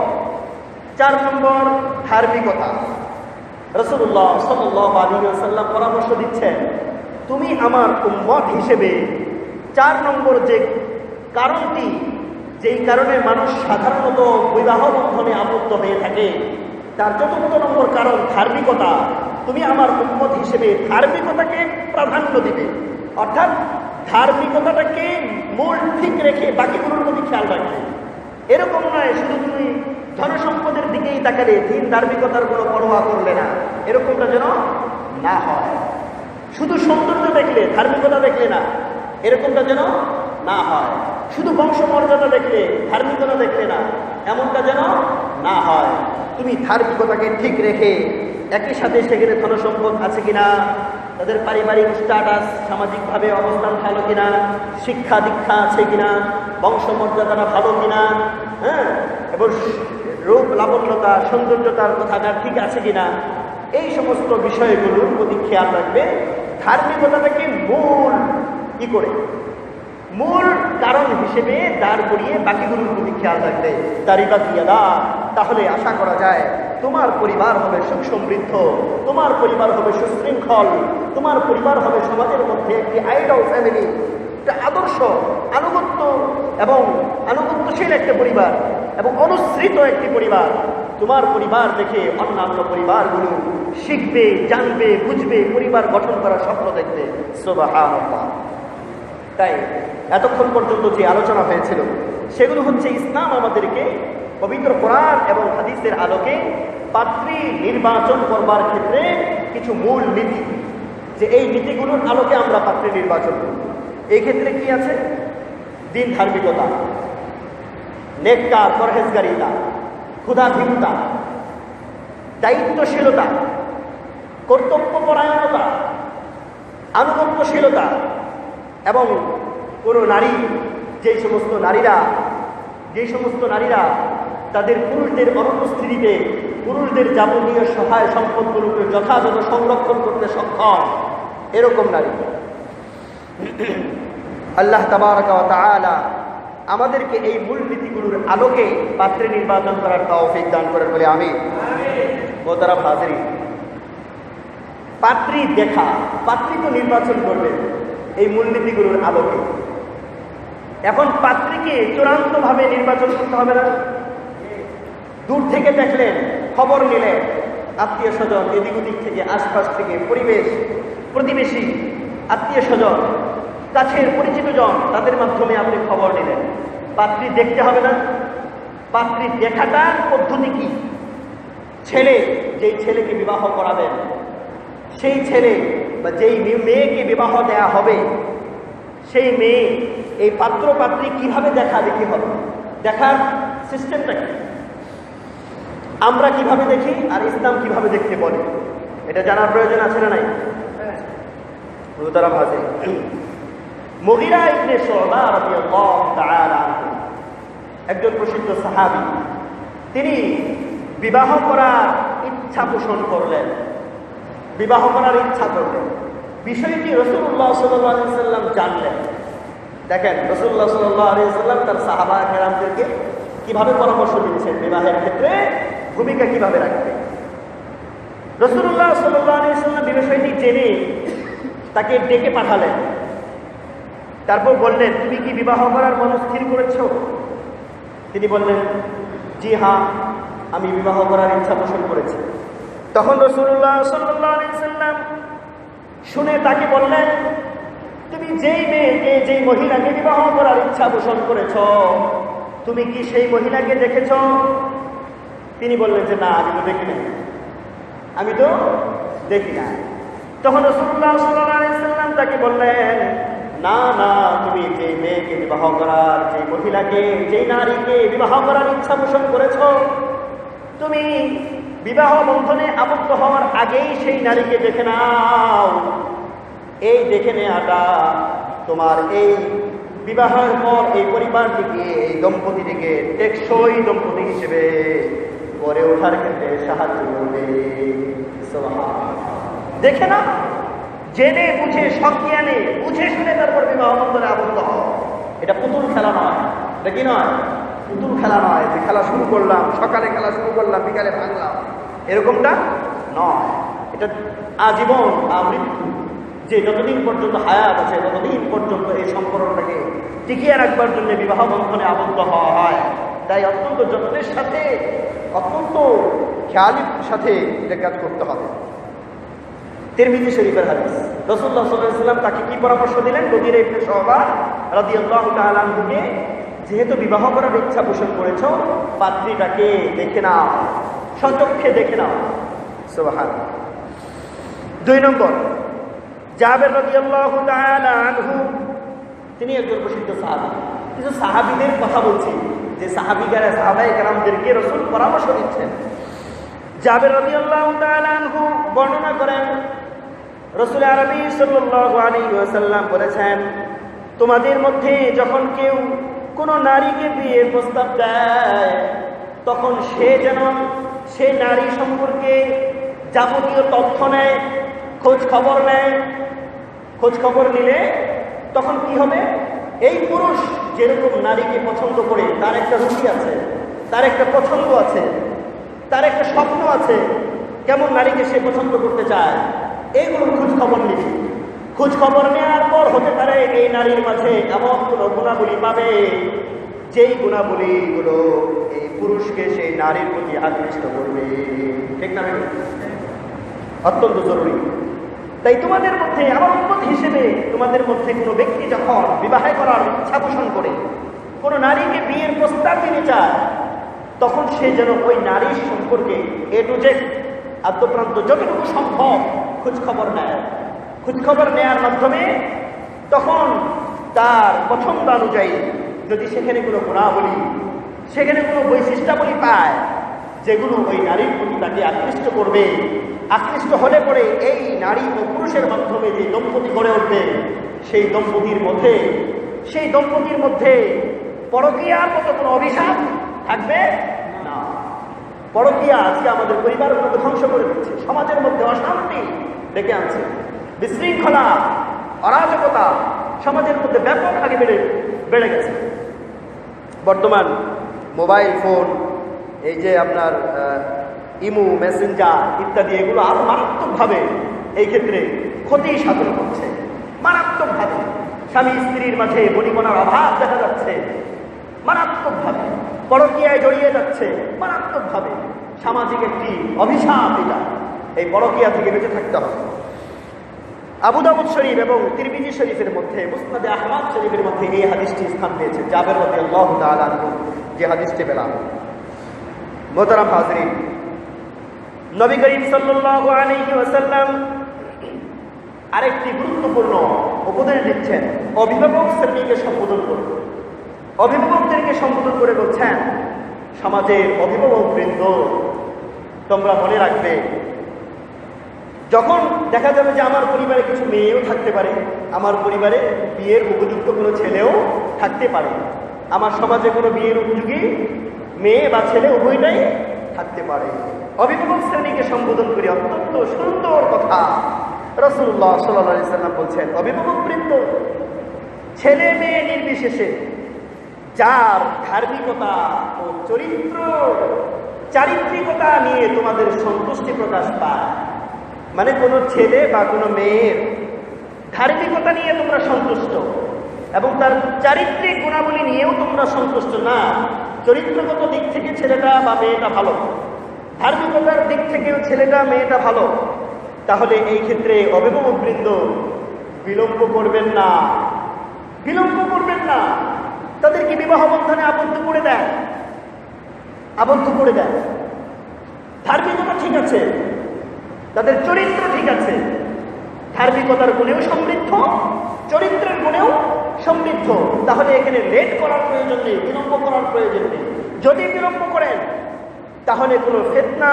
4 নম্বর, ধার্মিকতা। রাসূলুল্লাহ সাল্লাল্লাহু আলাইহি ওয়াসাল্লাম পরামর্শ দিচ্ছেন, তুমি আমার উম্মত হিসেবে 4 নম্বর যে কারণটি, যেই কারণে মানুষ সাধারণত বিবাহ বন্ধনে আবদ্ধ হয়ে থাকে, তার 4 নম্বর কারণ ধার্মিকতা। তুমি আমার উম্মত হিসেবে ধার্মিকতাকে প্রাধান্য দিবে, অর্থাৎ ধার্মিকতাটাকে মূল ঠিক রেখে বাকিগুলোর প্রতি খেয়াল রাখবে। এরকম নয় শুধু তুমি ধনসম্পদের দিকেই তাকালে, দিন ধার্মিকতার কোনো পরোয়া করলে না, এরকমটা যেন না হয়। শুধু সৌন্দর্য দেখলে, ধার্মিকতা দেখলে না, এরকমটা যেন না হয়। শুধু বংশমর্যাদা দেখলে, ধার্মিকতা দেখলে না, এমনটা যেন না হয়। তুমি ধার্মিকতাকে ঠিক রেখে একই সাথে সেখানে ধনসম্পদ আছে কিনা, তাদের পারিবারিক স্ট্যাটাস, সামাজিকভাবে অবস্থান ভালো কিনা, শিক্ষা দীক্ষা আছে কিনা, বংশমর্যাদাটা ভালো কিনা, হ্যাঁ, এবং রূপ লাবণ্যতা, সৌন্দর্যতার কথাটা ঠিক আছে কিনা, এই সমস্ত বিষয়গুলোর প্রতি খেয়াল রাখবে। ধার্মিকতাটাকে মূল কারণ হিসেবে দাঁড় করিয়ে বাকিগুলোর প্রতি খেয়াল রাখবে। তারিবা দিয়াদা, তাহলে আশা করা যায় তোমার পরিবার হবে সুখ সমৃদ্ধ, তোমার পরিবার হবে সুশৃঙ্খল, তোমার পরিবার হবে সমাজের মধ্যে একটি আইডল ফ্যামিলি, একটা আদর্শ আনুগত্যশীল একটা পরিবার এবং অনুসৃত একটি পরিবার। তোমার পরিবার দেখে অন্যান্য পরিবারগুলো শিখবে, জানবে, বুঝবে, পরিবার গঠন করার স্বপ্ন দেখবে। সুবহানাল্লাহ। তাই এতক্ষণ পর্যন্ত যে আলোচনা হয়েছিল সেগুলো হচ্ছে ইসলাম আমাদেরকে পবিত্র কোরআন এবং হাদিসের আলোকে পাত্রী নির্বাচন করবার ক্ষেত্রে কিছু মূল নীতি, যে এই নীতিগুলোর আলোকে আমরা পাত্রী নির্বাচন করব। এই ক্ষেত্রে কি আছে? দিন ধার্মিকতা, নেককার পরহেজগারিতা, ক্ষুধাভীরতা, দায়িত্বশীলতা, কর্তব্যপরায়ণতা, আনুগত্যশীলতা, এবং কোনো নারী, যেই সমস্ত নারীরা তাদের পুরুষদের অনুপস্থিতিতে পুরুষদের যাবতীয় সহায় সম্পদগুলোকে যথাযথ সংরক্ষণ করতে সক্ষম, এরকম নারী। আল্লাহ তাবারক ওয়া তাআলা আমাদেরকে এই মূল নীতিগুলোর আলোকে পাত্রী নির্বাচন করার তৌফিক দান করেন বলে আমিন। মোহতারাম হাজিরিন, পাত্রী তো নির্বাচন করবে এই মূলনীতিগুলোর আলোকে। এখন পাত্রীকে চূড়ান্তভাবে নির্বাচন করতে হবে না। দূর থেকে দেখলেন, খবর নিলেন, আত্মীয় স্বজন এদিক ওদিক থেকে, আশপাশ থেকে, পরিবেশ, প্রতিবেশী, আত্মীয় স্বজন, কাছের পরিচিত জন, তাদের মাধ্যমে আপনি খবর নিলেন। পাত্রী দেখতে হবে না? পাত্রী দেখাটার পদ্ধতি কি? যেই ছেলেকে বিবাহ করাবেন, সেই ছেলে বা যেই মেয়েকে বিবাহ দেয়া হবে, সেই মেয়ে এই পাত্র পাত্রী কিভাবে দেখি হবে, দেখার সিস্টেমটা কি, আমরা কিভাবে দেখি আর ইসলাম কিভাবে দেখতে বলে, এটা জানার প্রয়োজন আছে না নাই? মুগীরা ইবনে শুবা রাদিয়াল্লাহু তাআলা আনহু একজন প্রসিদ্ধ সাহাবী, তিনি বিবাহ করার ইচ্ছা পোষণ করলেন, বিষয়টি রাসূলুল্লাহ সাল্লাল্লাহু আলাইহি ওয়াসাল্লাম জানলেন। দেখেন রাসূলুল্লাহ সাল্লাল্লাহু আলাইহি ওয়াসাল্লাম তার সাহাবা কেরামদেরকে কিভাবে পরামর্শ দিচ্ছেন, বিবাহের ক্ষেত্রে ভূমিকা কিভাবে রাখবে। রাসূলুল্লাহ সাল্লাল্লাহু আলাইহি ওয়াসাল্লাম বিষয়টি জেনে তাকে ডেকে পাঠালেন। তারপর বললেন, তুমি কি বিবাহ করার মন স্থির করেছ? তিনি বললেন, জি হ্যাঁ, আমি বিবাহ করার ইচ্ছা পোষণ করেছি। তখন রাসূলুল্লাহ সাল্লাল্লাহু আলাইহি ওয়াসাল্লাম শুনে তাকে বললেন, তুমি যেই মেয়েকে, যেই মহিলাকে বিবাহ করার ইচ্ছা পোষণ করেছ, তুমি কি সেই মহিলাকে দেখেছ? তিনি বললেন যে না, আমি তো দেখি না, আমি তো দেখি না। তখন রাসূলুল্লাহ সাল্লাল্লাহু আলাইহি ওয়াসাল্লাম তাকে বললেন, না না, তুমি যে মেয়েকে বিবাহ করার, যে মহিলাকে, যেই নারীকে বিবাহ করার ইচ্ছা পোষণ করেছ, তুমি বিবাহ বন্ধনে আবদ্ধ হওয়ার আগেই সেই নারীকে দেখে নাও। এই দেখে নেওয়াটা তোমার এই বিবাহের পর এই পরিবারটিকে, এই দম্পতিটিকে টেকসই দম্পতি হিসেবে গড়ে ওঠার ক্ষেত্রে সাহায্য করবে। দেখে না, জেনে বুঝে সজ্ঞানে বুঝে শুনে তারপর বিবাহ বন্ধনে আবদ্ধ হও। এটা পুতুল খেলা নয়, এটা কি নয়? পুতুল খেলা নয় যে খেলা শুরু করলাম, সকালে খেলা শুরু করলাম, বিকালে ভাঙলাম, এরকমটা নয়। এটা আজীবন, আমৃত্যু, যে যতদিন পর্যন্ত হায়াত আছে ততদিন পর্যন্ত এই সম্পর্কটাকে টিকিয়ে রাখবার জন্য বিবাহ বন্ধনে আবদ্ধ হওয়া হয়। তাই অত্যন্ত যত্নের সাথে, অত্যন্ত খেয়ালের সাথে এটা কাজ করতে হবে। তিরমিজি শরীফের হাদিস, রাসূলুল্লাহ সাল্লাল্লাহু আলাইহি ওয়াসাল্লাম তাকে কি পরামর্শ দিলেন? বদির ইবনে শুবা রাদিয়াল্লাহু তাআলা আনহুকে, যেহেতু বিবাহ করার ইচ্ছা পোষণ করেছো, পাত্রীটাকে দেখে নাও, সচক্ষে দেখে নাও। সুবহানাল্লাহ। 2 নম্বর, জাবের রাদিয়াল্লাহু তাআলা আনহু, তিনি একজন প্রসিদ্ধ সাহাবী। কিছু সাহাবীদের কথা বলছি, যে সাহাবীরা, সাহাবায়ে কেরামদেরকে রাসূল পরামর্শ দিচ্ছেন। জাবের রাদিয়াল্লাহু তাআলা আনহু বর্ণনা করেন, রাসূল আরবী সাল্লাল্লাহু আলাইহি ওয়াসাল্লাম বলেছেন, তোমাদের মধ্যে যখন কেউ কোনো নারীকে বিয়ের প্রস্তাব দেয়, তখন সে যেন সেই নারী সম্পর্কে যাবতীয় তথ্য নেয়, খোঁজ খবর নেয়। খোঁজ খবর নিলে তখন কি হবে? এই পুরুষ যেরকম নারীকে পছন্দ করে, তার একটা রুচি আছে, তার একটা পছন্দ আছে, তার একটা স্বপ্ন আছে, কেমন নারীকে সে পছন্দ করতে চায়, এইগুলোর খোঁজ খবর নিবে। খোঁজ খবর নেওয়ার পর হতে পারে এই নারীর মাঝে এমন কোনো গুণাবলী পাবে, যেই গুণাবলীগুলো এই পুরুষকে সেই নারীর প্রতি আকৃষ্ট করবে। ঠিক না? অত্যন্ত জরুরি। তাই তোমাদের মধ্যে, আমার উম্মত হিসেবে, তোমাদের মধ্যে কোনো ব্যক্তি যখন বিবাহ করার ইচ্ছা পোষণ করে, কোনো নারীকে বিয়ের প্রস্তাব দিতে চায়, তখন সে যেন ওই নারীর সম্পর্কে এ টু জেড, আদ্যপ্রান্ত যতটুকু সম্ভব খোঁজ খবর নেয়। খোঁজ খবর নেওয়ার মাধ্যমে তখন তার পছন্দ অনুযায়ী যদি সেখানে কোনো গুণাবলী, সেখানে কোনো বৈশিষ্ট্যাবলী পায়, যেগুলো ওই নারীর প্রতি তাকে আকৃষ্ট করবে, আকৃষ্ট হলে পরে এই নারী ও পুরুষের মাধ্যমে যে দম্পতি গড়ে উঠবে, সেই দম্পতির মধ্যে পরকীয়ার মতো কোনো অভিশাপ থাকবে না। পরকীয়া আজকে আমাদের পরিবারগুলোকে ধ্বংস করে দিচ্ছে, সমাজের মধ্যে অশান্তি ডেকে আনছে, বিশৃঙ্খলা, অরাজকতা সমাজের মধ্যে ব্যাপক হারে বেড়ে গেছে। বর্তমান মোবাইল ফোন, এই যে আপনার ইমো, মেসেঞ্জার ইত্যাদি, এগুলো আরো মারাত্মকভাবে এই ক্ষেত্রে ক্ষতি সাধন করছে। মারাত্মকভাবে স্বামী স্ত্রীর মাঝে বনিবনার অভাব দেখা যাচ্ছে, মারাত্মকভাবে পরকীয়ায় জড়িয়ে যাচ্ছে, মারাত্মকভাবে সামাজিক একটি অভিশাপ। এটা, এই পরকীয়া থেকে বেঁচে থাকতে হবে। আবু দাউদ শরীফ এবং তিরমিজি শরীফের মধ্যে, মুসনাদে আহমদ শরীফের মধ্যে এই হাদিসটি স্থান পেয়েছে। জাবের রাদিয়াল্লাহু তাআলা আনহু যে হাদিসটি পেলাম। মোহতারাম হাজরিন, নবী করিম সাল্লাল্লাহু আলাইহি ওয়াসাল্লাম আরেকটি গুরুত্বপূর্ণ উপদেশ দিচ্ছেন অভিভাবক শ্রেণীকে সম্বোধন করে। অভিভাবকদেরকে সম্বোধন করে বলছেন, সমাজের অভিভাবকবৃন্দ, তোমরা মনে রাখবে, যখন দেখা যাবে যে আমার পরিবারে কিছু মেয়েও থাকতে পারে, আমার পরিবারে বিয়ের উপযুক্ত কোনো ছেলেও থাকতে পারে, আমার সমাজে কোনো বিয়ের উপযোগী মেয়ে বা ছেলে উভয়টাই থাকতে পারে। অভিভাবক শ্রেণীকে সম্বোধন করে অত্যন্ত সুন্দর কথা রাসূলুল্লাহ সাল্লাল্লাহু আলাইহি ওয়াসাল্লাম বলছেন, অভিভাবকবৃন্দ, ছেলে মেয়ে নির্বিশেষে যার ধার্মিকতা ও চারিত্রিকতা নিয়ে তোমাদের সন্তুষ্টি প্রকাশ পায়, মানে কোনো ছেলে বা কোনো মেয়ের ধার্মিকতা নিয়ে তোমরা সন্তুষ্ট এবং তার চারিত্রিক গুণাবলী নিয়েও তোমরা সন্তুষ্ট না, চরিত্রগত দিক থেকে ছেলেটা বা মেয়েটা ভালো, ধার্মিকতার দিক থেকেও ছেলেটা মেয়েটা ভালো, তাহলে এই ক্ষেত্রে অভিভাবকবৃন্দ বিলম্ব করবেন না, বিলম্ব করবেন না। তাদেরকে বিবাহ বন্ধনে আবদ্ধ করে দেন, আবদ্ধ করে দেন। ধার্মিকতা ঠিক আছে, তাদের চরিত্র ঠিক আছে, ধার্মিকতার গুণেও সমৃদ্ধ, চরিত্রের গুণেও সমৃদ্ধ। তাহলে এখানে লেট করার প্রয়োজন নেই, বিলম্ব করার প্রয়োজন নেই। যদি বিলম্ব করেন তাহলে কোনো ফিতনা,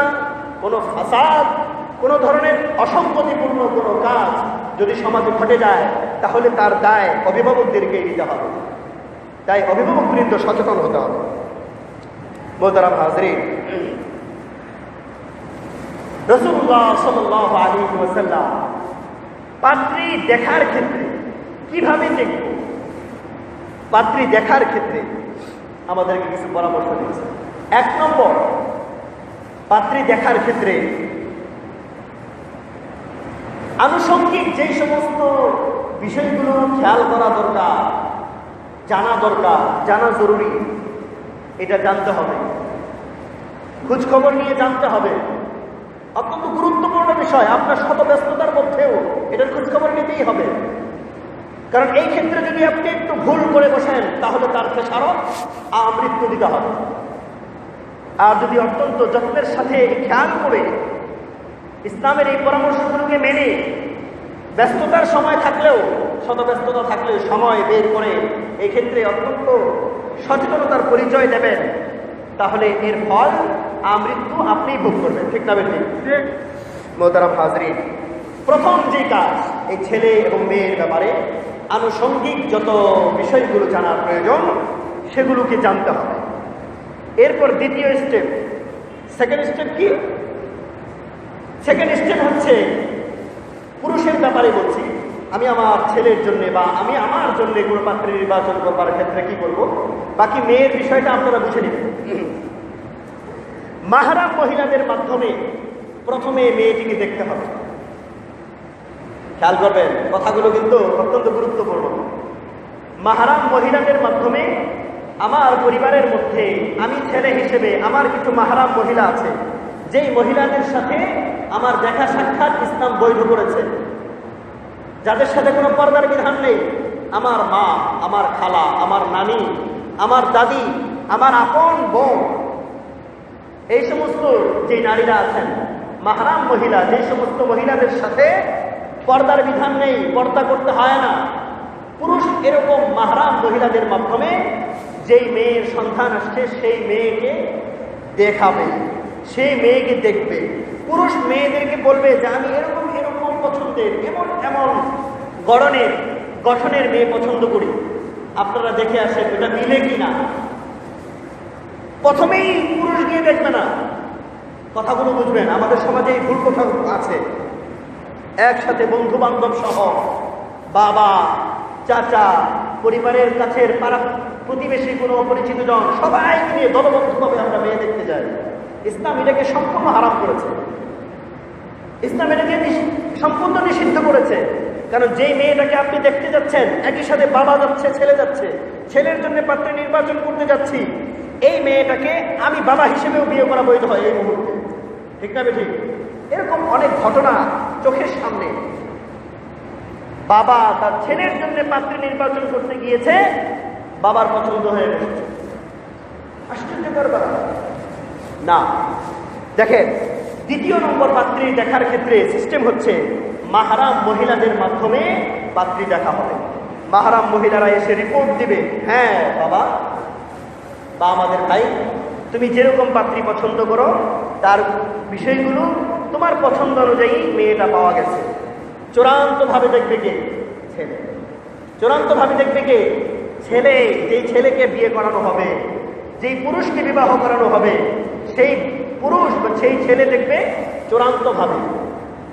কোনো ফাসাদ, কোনো ধরনের অসঙ্গতিপূর্ণ কোনো কাজ যদি সমাজে ঘটে যায় তাহলে তার দায় অভিভাবকদেরকেই নিতে হবে। তাই অভিভাবকবৃন্দ সচেতন হতে হবে। মোহতারাম হাজরিন, রাসূলুল্লাহ সাল্লাল্লাহু আলাইহি ওয়াসাল্লাম পাত্রী দেখার ক্ষেত্রে কিভাবে দেখব, পাত্রী দেখার ক্ষেত্রে আমাদেরকে কিছু পরামর্শ দিয়েছে। 1 নম্বর, পাত্রী দেখার ক্ষেত্রে আনুষঙ্গিক যে সমস্ত বিষয়গুলো খেয়াল করা দরকার, জানা দরকার, জানা জরুরি, এটা জানতে হবে, খোঁজখবর নিয়ে জানতে হবে। অত্যন্ত গুরুত্বপূর্ণ বিষয়। আপনার শত ব্যস্ততার মধ্যেও এটার খোঁজখবর নিতেই হবে। কারণ এই ক্ষেত্রে যদি আপনি একটু ভুল করে বসেন তাহলে তার খেসারত মৃত্যু দিতে হবে। আর যদি অত্যন্ত যত্নের সাথে খেয়াল করে ইসলামের এই পরামর্শগুলোকে মেনে ব্যস্ততার সময় থাকলেও, শত ব্যস্ততা থাকলেও সময় বের করে এই ক্ষেত্রে অত্যন্ত সচেতনতার পরিচয় দেবেন, তাহলে এর ফল মৃত্যু আপনিই ভোগ করবেন। ঠিক না বেঠিক? মোহতারাম হাজরিন, প্রথম যে কাজ এই ছেলে এবং মেয়ের ব্যাপারে আনুষঙ্গিক যত বিষয়গুলো জানার প্রয়োজন সেগুলোকে জানতে হবে। এরপর দ্বিতীয় স্টেপ, সেকেন্ড স্টেপ কি? সেকেন্ড স্টেপ হচ্ছে পুরুষের ব্যাপারে বলছি। আমি আমার ছেলের জন্য বা আমি আমার জন্য কোনো পাত্রী নির্বাচন করবার ক্ষেত্রে কি করব, বাকি মেয়ের বিষয়টা আপনারা বুঝে নেবেন। মাহরাম মহিলাদের মাধ্যমে প্রথমে মেয়েটিকে দেখতে হবে। খেয়াল করবেন, কথাগুলো কিন্তু অত্যন্ত গুরুত্বপূর্ণ। মাহরাম মহিলাদের মাধ্যমে আমার পরিবারের মধ্যে আমি ছেলে হিসেবে আমার কিছু মাহরাম মহিলা আছে, যেই মহিলাদের সাথে আমার দেখা সাক্ষাৎ ইসলাম বৈধ করেছে, যাদের সাথে কোনো পর্দার বিধান নেই। আমার মা, আমার খালা, আমার নানি, আমার দাদি, আমার আপন বোন, এই সমস্ত যে নারীরা আছেন মাহরাম মহিলা, যে সমস্ত মহিলাদের সাথে পর্দার বিধান নেই, পর্দা করতে হয় না, পুরুষ এরকম মাহরাম মহিলাদের মাধ্যমে যেই মেয়ের সন্তান আসছে সেই মেয়েকে দেখাবে, সেই মেয়েকে দেখবে। পুরুষ মেয়েদেরকে বলবে যে আমি এরকম এরকম পছন্দের, এমন এমন গঠনের মেয়ে পছন্দ করি, আপনারা দেখে আসেন এটা মিলে কিনা। প্রথমেই পুরুষ গিয়ে দেখবে না। কথাগুলো বুঝবেন, আমাদের সমাজে এই ভুল কথা আছে। একসাথে বন্ধু বান্ধব সহ, বাবা, চাচা, পরিবারের কাছের পাড়া প্রতিবেশী, কোনো অপরিচিত জন, সবাই নিয়ে দলবদ্ধভাবে আমরা মেয়ে দেখতে যাই। ইসলাম এটাকে সম্পূর্ণ হারাম করেছে, ইসলাম এটাকে সম্পূর্ণ নিষিদ্ধ করেছে। কারণ যেই মেয়েটাকে আপনি দেখতে যাচ্ছেন, একই সাথে বাবা যাচ্ছে, ছেলে যাচ্ছে, ছেলের জন্য পাত্রী নির্বাচন করতে যাচ্ছি, এই মেয়েটাকে আমি বাবা হিসেবেও বিয়ে করা বৈধ হয় এই মুহূর্তে। ঠিক না ঠিক? এরকম অনেক ঘটনা চোখের সামনে। বাবা তার ছেলের জন্য পাত্রী নির্বাচন করতে গিয়েছে, বাবার পছন্দ হয়ে গেছে। আশ্চর্যকর না? দেখেন, দ্বিতীয় নম্বর পাত্রী দেখার ক্ষেত্রে সিস্টেম হচ্ছে মাহরাম মহিলাদের মাধ্যমে পাত্রী দেখা হবে। মাহরাম মহিলারা এসে রিপোর্ট দিবে, হ্যাঁ বাবা বা আমাদের ভাই, তুমি যেরকম পাত্রী পছন্দ করো তার বিষয়গুলো তোমার পছন্দ অনুযায়ী মেয়েটা পাওয়া গেছে। চূড়ান্তভাবে দেখবে কে? ছেলে। চূড়ান্তভাবে দেখবে কে? ছেলে। যেই ছেলেকে বিয়ে করানো হবে, যেই পুরুষকে বিবাহ করানো হবে, সেই পুরুষ বা সেই ছেলে দেখবে চূড়ান্তভাবে।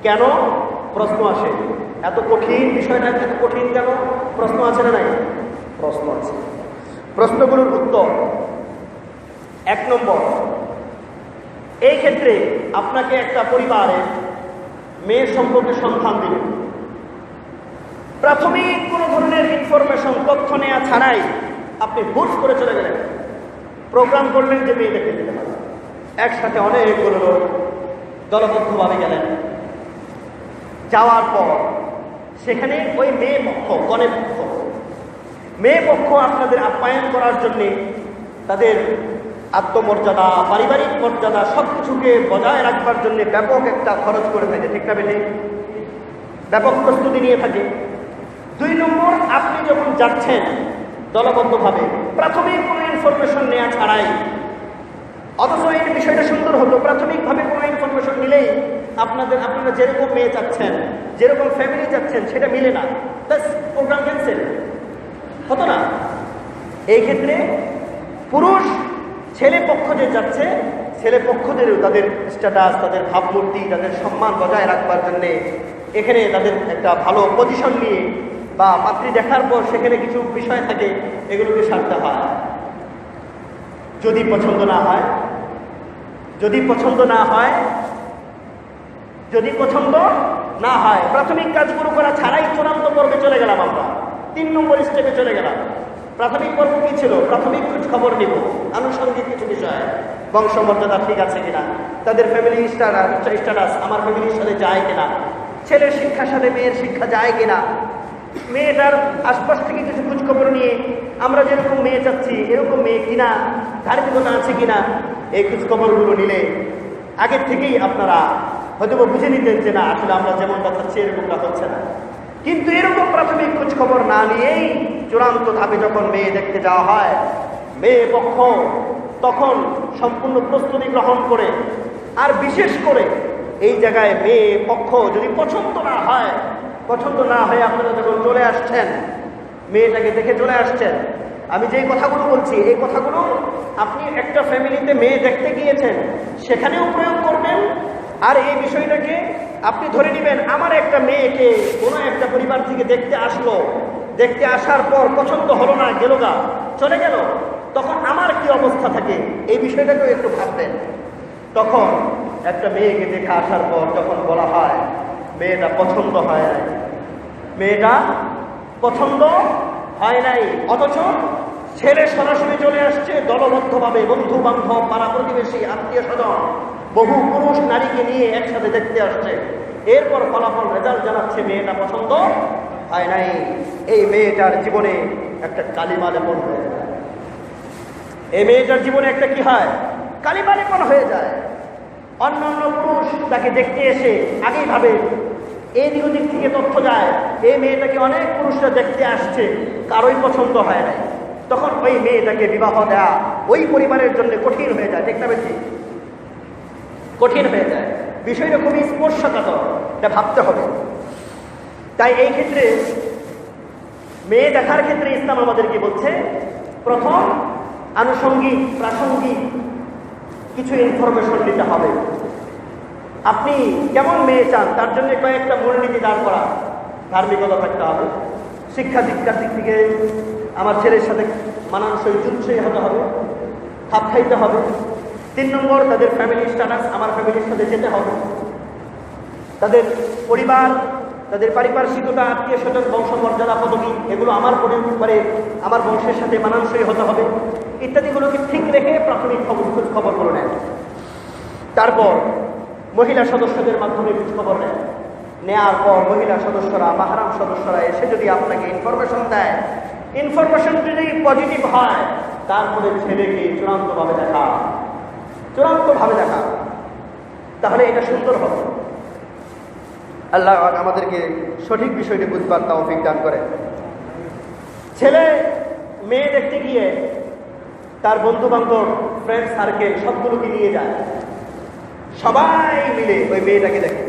কেন? প্রশ্ন আসে, এত কঠিন বিষয়টা এত কঠিন কেন? প্রশ্ন আছে না নাই? প্রশ্ন আছে। প্রশ্নগুলোর উত্তর: 1 নম্বর, এই ক্ষেত্রে আপনাকে একটা পরিবারের মেয়ের সম্পর্কে সন্ধান দিবেন। প্রাথমিক কোনো ধরনের ইনফরমেশন, তথ্য নেওয়া ছাড়াই আপনি হুট করে চলে গেলেন, প্রোগ্রাম করলেন যে মেয়ে দেখতে যেতে হবে। একসাথে অনেকগুলো লোক দলবদ্ধভাবে গেলেন। যাওয়ার পর সেখানে ওই মেয়ে পক্ষ, কনে পক্ষ, মেয়ে পক্ষ আপনাদের আপ্যায়ন করার জন্যে তাদের আত্মমর্যাদা, পারিবারিক মর্যাদা সব কিছুকে বজায় রাখবার জন্য ব্যাপক একটা খরচ করে থাকে, ঠিক না বেশি? ব্যাপক প্রস্তুতি নিয়ে থাকে। 2 নম্বর, আপনি যখন যাচ্ছেন দলবদ্ধভাবে প্রাথমিক কোনো ইনফরমেশন নেওয়া ছাড়াই, অথচ এই বিষয়টা সুন্দর হতো, প্রাথমিকভাবে কোনো ইনফরমেশন নিলেই আপনারা যেরকম মেয়ে চাচ্ছেন, যেরকম ফ্যামিলি চাচ্ছেন সেটা মিলে না, ব্যাস প্রোগ্রাম ক্যান্সেল হতো না। এই ক্ষেত্রে পুরুষ ছেলে পক্ষ যে যাচ্ছে, ছেলে পক্ষদেরও তাদের স্ট্যাটাস, তাদের ভাবমূর্তি, তাদের সম্মান বজায় রাখবার জন্যে এখানে তাদের একটা ভালো পজিশন নিয়ে বা পাত্রী দেখার পর সেখানে কিছু বিষয় থাকে, এগুলোকে সারতে হয়। যদি পছন্দ না হয়, যদি পছন্দ না হয়, যদি পছন্দ না হয়, প্রাথমিক কাজগুলো করা ছাড়াই চূড়ান্ত পর্বে চলে গেলাম আমরা, 3 নম্বর স্টেপে চলে গেলাম। প্রাথমিক পর্ব কি ছিল? প্রাথমিক খোঁজ খবর নিব, আনুষঙ্গিক কিছু বিষয়, বংশমর্যাদা ঠিক আছে কিনা, তাদের ফ্যামিলি স্ট্যাটাস আমার ফ্যামিলির সাথে যায় কিনা, ছেলের শিক্ষার সাথে মেয়ের শিক্ষা যায় কিনা, মেয়েটার আশপাশ থেকে কিছু খোঁজ খবর নিয়ে আমরা যেরকম মেয়ে চাচ্ছি এরকম মেয়ে কিনা, ধার্মিকতা আছে কিনা, এই খোঁজ খবরগুলো নিলে আগের থেকেই আপনারা হয়তো বুঝে নিতেন যে না, আসলে আমরা যেমনটা চাচ্ছি এরকমটা হচ্ছে না। কিন্তু এরকম প্রাথমিক খোঁজ খবর না নিয়েই চূড়ান্ত ধাপে যখন মেয়ে দেখতে যাওয়া হয়, মেয়ে পক্ষ তখন সম্পূর্ণ প্রস্তুতি গ্রহণ করে, আর বিশেষ করে এই জায়গায় মেয়ে পক্ষ যদি পছন্দ না হয় আপনারা যখন চলে আসছেন, মেয়েটাকে দেখে চলে আসছেন, আমি যেই কথাগুলো বলছি এই কথাগুলো আপনি একটা ফ্যামিলিতে মেয়ে দেখতে গিয়েছেন সেখানেও প্রয়োগ করবেন। আর এই বিষয়টাকে আপনি ধরে নেবেন, আমার একটা মেয়েকে কোনো একটা পরিবার থেকে দেখতে আসলো, দেখতে আসার পর পছন্দ হলো না, গেল গা, চলে গেল, তখন আমার কি অবস্থা থাকে এই বিষয়টাকেও একটু ভাববেন। তখন একটা মেয়েকে দেখে আসার পর যখন বলা হয় মেয়েটা পছন্দ হয় নাই, মেয়েটা পছন্দ হয় নাই, অথচ ছেলে সরাসরি চলে আসছে দলবদ্ধভাবে, বন্ধু বান্ধব, পাড়া প্রতিবেশী, আত্মীয় স্বজন, বহু পুরুষ নারীকে নিয়ে একসাথে দেখতে আসছে, এরপর ফলাফল রেজাল্ট জানাচ্ছে মেয়েটা পছন্দ হয় নাই, এই মেয়েটার জীবনে একটা কালিমা লেপন হয়ে যায়। এই মেয়েটার জীবনে একটা কি হয়? কালিমা লেপন হয়ে যায়। অন্যান্য পুরুষ তাকে দেখতে এসে আগেই ভাবে, এই দিক ওদিক থেকে তথ্য যায় এই মেয়েটাকে অনেক পুরুষরা দেখতে আসছে, কারোই পছন্দ হয় নাই, তখন ওই মেয়েটাকে বিবাহ দেওয়া ওই পরিবারের জন্য কঠিন হয়ে যায়, ঠিক না বেশি? কঠিন হয়ে যায়। বিষয়টা খুবই স্পর্শকাতর, এটা ভাবতে হবে। তাই এই ক্ষেত্রে মেয়ে দেখার ক্ষেত্রে ইসলাম আমাদেরকে বলছে, প্রথম আনুষঙ্গিক প্রাসঙ্গিক কিছু ইনফরমেশন দিতে হবে। আপনি কেমন মেয়ে চান তার জন্য কয়েকটা মূলনীতি দাঁড় করা, ধার্মিকতা থাকতে হবে, শিক্ষা দীক্ষার দিক থেকে আমার ছেলের সাথে মানানসই জুৎসই হতে হবে, খাপ খাইতে হবে। 3 নম্বর, তাদের ফ্যামিলি স্ট্যাটাস আমার ফ্যামিলির সাথে যেতে হবে, তাদের পরিবার, তাদের পারিপার্শ্বিকতা, আত্মীয় স্বজন, বংশমর্যাদা, পদবী, এগুলো আমার পরিবারে আমার বংশের সাথে মানানসই হতে হবে, ইত্যাদিগুলোকে ঠিক রেখে প্রাথমিক খোঁজ খবর করে নেন। তারপর মহিলা সদস্যদের মাধ্যমে খোঁজ খবর নেন। নেওয়ার পর মহিলা সদস্যরা, মাহরাম সদস্যরা এসে যদি আপনাকে ইনফরমেশন দেয়, ইনফরমেশন যদি পজিটিভ হয়, তারপরে ছেলেকে চূড়ান্তভাবে দেখা, তাহলে এটা সুন্দর হবে। আল্লাহ আমাদেরকে সঠিক বিষয়টি বুঝবার তৌফিক দান করে। ছেলে মেয়ে দেখতে গিয়ে তার বন্ধু বান্ধব, ফ্রেন্ড সার্কেল সবগুলোকে নিয়ে যায়, সবাই মিলে ওই মেয়েটাকে দেখে।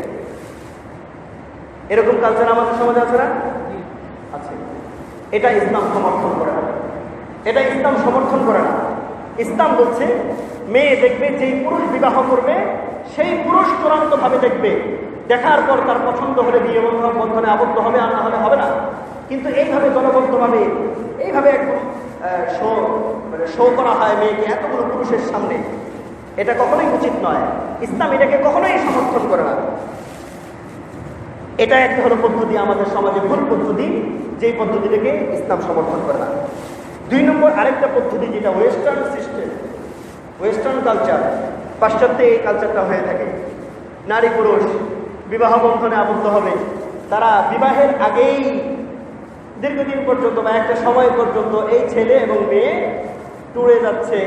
এরকম কালচার আমাদের সমাজে আছে না? আছে। এটা ইসলাম সমর্থন করে না, এটা ইসলাম সমর্থন করে না। ইসলাম বলছে মেয়ে দেখবে, যেই পুরুষ বিবাহ করবে সেই পুরুষ চূড়ান্তভাবে দেখবে, দেখার পর তার পছন্দ হলে বিয়ে বন্ধনে আবদ্ধ হবে, আর না হলে হবে না। কিন্তু এইভাবে দলবদ্ধভাবে এইভাবে একদম শো করা হয় মেয়েকে এতগুলো পুরুষের সামনে, এটা কখনোই উচিত নয়। ইসলাম এটাকে কখনোই সমর্থন করে না। এটা একটা হলো পদ্ধতি, আমাদের সমাজে ভুল পদ্ধতি, যেই পদ্ধতিটাকে ইসলাম সমর্থন করে না। 2 নম্বর আরেকটা পদ্ধতি, যেটা ওয়েস্টার্ন সিস্টেম, ওয়েস্টার্ন কালচার, পাশ্চাত্যে এই কালচারটা হয়ে থাকে। নারী পুরুষ বিবাহ বন্ধনে আবদ্ধ হবে, তারা বিবাহের আগেই দীর্ঘদিন পর্যন্ত বা একটা সময় পর্যন্ত এই ছেলে এবং মেয়ে ট্যুরে যাচ্ছে,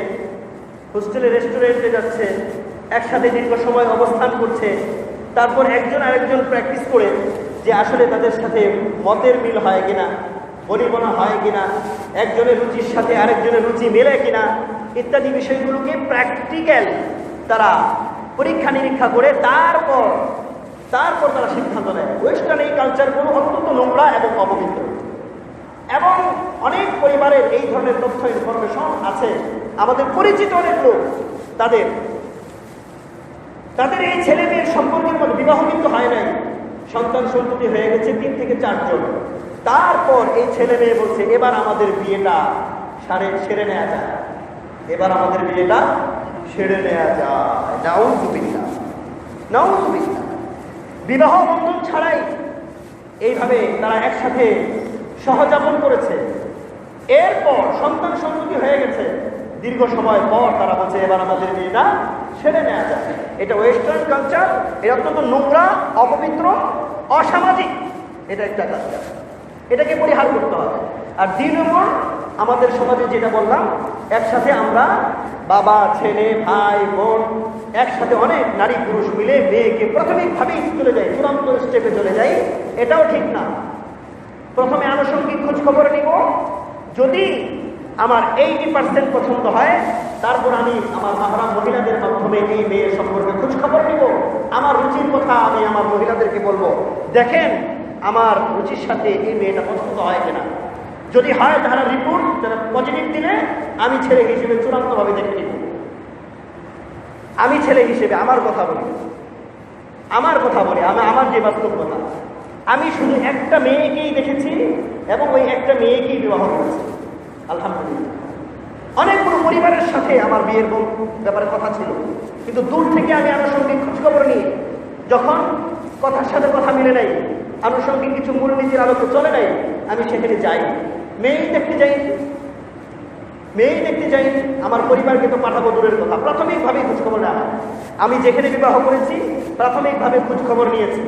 হোস্টেলে রেস্টুরেন্টে যাচ্ছে, একসাথে দীর্ঘ সময় অবস্থান করছে। তারপর একজন আরেকজন প্র্যাকটিস করে যে আসলে তাদের সাথে মতের মিল হয় কিনা, বনিবনা হয় কিনা, একজনের রুচির সাথে আরেকজনের রুচি মেলে কিনা ইত্যাদি বিষয়গুলোকে প্র্যাকটিক্যাল তারা পরীক্ষা নিরীক্ষা করে তারপর তারা সিদ্ধান্ত নেয়। ওয়েস্টার্ন এই কালচারগুলো অত্যন্ত নোংরা এবং অপবিত্র, এবং অনেক পরিবারের এই ধরনের তথ্য ইনফরমেশন আছে। আমাদের পরিচিত অনেক লোক তাদের এই ছেলে মেয়ের সম্পর্কের মধ্যে বিবাহ কিন্তু হয় নাই, সন্তান সন্ততি হয়ে গেছে 3 থেকে 4 জন। তারপর এই ছেলে মেয়ে বলছে এবার আমাদের বিয়েটা সেরে নেওয়া যায়, এবার আমাদের বিয়েটা সেরে নেওয়া যায়। নাউযুবিল্লাহ, নাউযুবিল্লাহ। বিবাহ বন্ধন ছাড়াই এইভাবে তারা একসাথে সহযাপন করেছে। এরপর সন্তান সন্ততি হয়ে গেছে, দীর্ঘ সময় পর তারা বলছে এবার আমাদের বিয়েটা সেরে নেওয়া যায়। এটা ওয়েস্টার্ন কালচার, এটা অত্যন্ত নোংরা, অপবিত্র, অসামাজিক। এটা একটা কালচার, এটাকে পরিহার করতে হবে। আর 2 নম্বর, আমাদের সমাজে যেটা বললাম, একসাথে আমরা বাবা ছেলে ভাই বোন একসাথে অনেক নারী পুরুষ মিলে মেয়েকে প্রাথমিকভাবেই চলে যাই, চূড়ান্ত স্টেপে চলে যাই, এটাও ঠিক না। প্রথমে আনুষঙ্গিক খোঁজ খবর নিব, যদি আমার 80% পছন্দ হয় তারপর আমি আমার মাহরাম মহিলাদের মাধ্যমে এই মেয়ের সম্পর্কে খোঁজ খবর নিব। আমার রুচির কথা আমি আমার মহিলাদেরকে বলবো, দেখেন আমার রুচির সাথে এই মেয়েটা পছন্দ হয় কিনা। যদি হয় তারা রিপোর্ট যারা পজিটিভ দিলে আমি ছেলে হিসেবে চূড়ান্তভাবে দেখে নিব। আমি ছেলে হিসেবে আমার কথা বলি, আমি আমার যে বাস্তব কথা, আমি শুধু একটা মেয়েকেই দেখেছি এবং ওই একটা মেয়েকেই বিবাহ করেছি, আলহামদুলিল্লাহ। অনেকগুলো পরিবারের সাথে আমার বিয়ের ব্যাপারে কথা ছিল, কিন্তু দূর থেকে আমি আনুষঙ্গিক খোঁজখবর নিয়ে যখন কথার সাথে কথা মিলে নাই, আনুষঙ্গিক কিছু মূলনীতির আলোকে চলে নাই, আমি সেখানে যাই, মেয়েই দেখতে যাই। আমার পরিবারকে তো পাঠাবো দূরের কথা, প্রাথমিকভাবেই খোঁজখবর নেওয়া হয়। আমি যেখানে বিবাহ করেছি প্রাথমিকভাবে খোঁজখবর নিয়েছি,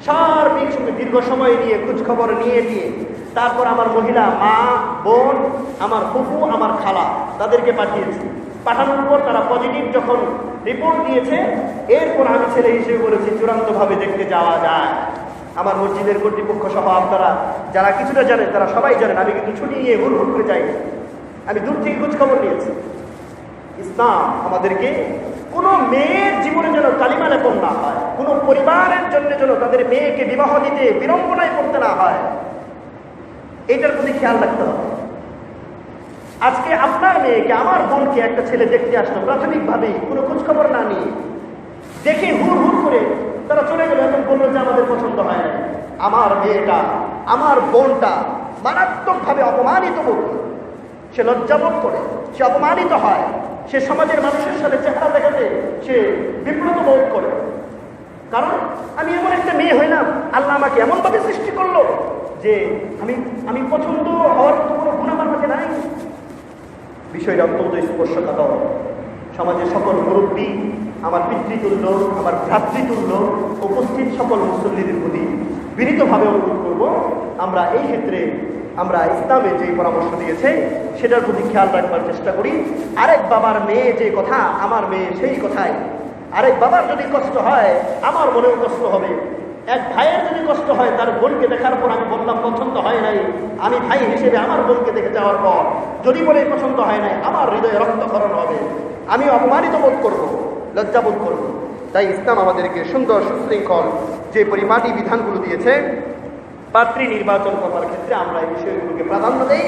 সার্বিক সঙ্গে দীর্ঘ সময় নিয়ে খোঁজখবর নিয়ে তারপর আমার মহিলা মা বোন, আমার ফুফু, আমার খালা, তাদেরকে পাঠিয়েছি। পাঠানোর পর তারা পজিটিভ যখন রিপোর্ট দিয়েছে, এরপর আমি ছেলে হিসেবে বলেছি চূড়ান্তভাবে দেখতে যাওয়া যায়। আমার মসজিদের কর্তৃপক্ষ সহ আপনারা যারা কিছুটা জানেন তারা সবাই জানেন, আমি কিন্তু ছুটি নিয়ে হুড় করে যাই, আমি দূর থেকে খোঁজখবর নিয়েছি। ইসলাম আমাদেরকে কোনো মেয়ের জীবনে যেন কালিমা লেপন না হয়, কোনো পরিবারের জন্য যেন তাদের মেয়েকে বিবাহ দিতে বিড়ম্বনায় করতে না হয়, এইটার প্রতি খেয়াল রাখতে হবে। আজকে আপনার মেয়েকে, আমার বোনকে একটা ছেলে দেখতে আসলো, প্রাথমিকভাবেই কোনো খোঁজখবর না নিয়ে দেখে হুড় করে তারা চলে গেল এবং বললো যে আমাদের পছন্দ হয় না। আমার মেয়েটা, আমার বোনটা মারাত্মকভাবে অপমানিত বোধ করে, সে লজ্জাবোধ করে, সে অপমানিত হয়, সে সমাজের মানুষের সাথে চেহারা দেখাতে সে বিব্রত বোধ করে। কারণ আমি এমন একটা মেয়ে হইলাম, আল্লাহ আমাকে এমনভাবে সৃষ্টি করলো যে আমি পছন্দ হওয়ার তো কোনো গুণ আমার মাঝে নাই। বিষয়টা অত্যন্ত স্পর্শকাতর। সমাজের সকল মুরব্বী, আমার পিতৃতুল্য, আমার ভ্রাতৃতুল্য উপস্থিত সকল মুসল্লিদের প্রতি বিনীতভাবে অনুরোধ করব, আমরা এই ক্ষেত্রে আমরা ইসলামে যে পরামর্শ দিয়েছে সেটার প্রতি খেয়াল রাখবার চেষ্টা করি। আরেক বাবার মেয়ে যে কথা, আমার মেয়ে সেই কথাই। আরেক বাবার যদি কষ্ট হয় আমার মনেও কষ্ট হবে। এক ভাইয়ের যদি কষ্ট হয় তার বোনকে দেখার পর, আমি বললাম পছন্দ হয় নাই, আমি ভাই হিসেবে আমার বোনকে দেখে যাওয়ার পর যদি বলে পছন্দ হয় নাই, আমার হৃদয়ে রক্তক্ষরণ হবে, আমি অপমানিত বোধ করবো, লজ্জাবোধ করবো। তাই ইসলাম আমাদেরকে সুন্দর সুশৃঙ্খল যে পরিপাটি বিধানগুলো দিয়েছে, পাত্রী নির্বাচন করবার ক্ষেত্রে আমরা এই বিষয়গুলোকে প্রাধান্য দেই,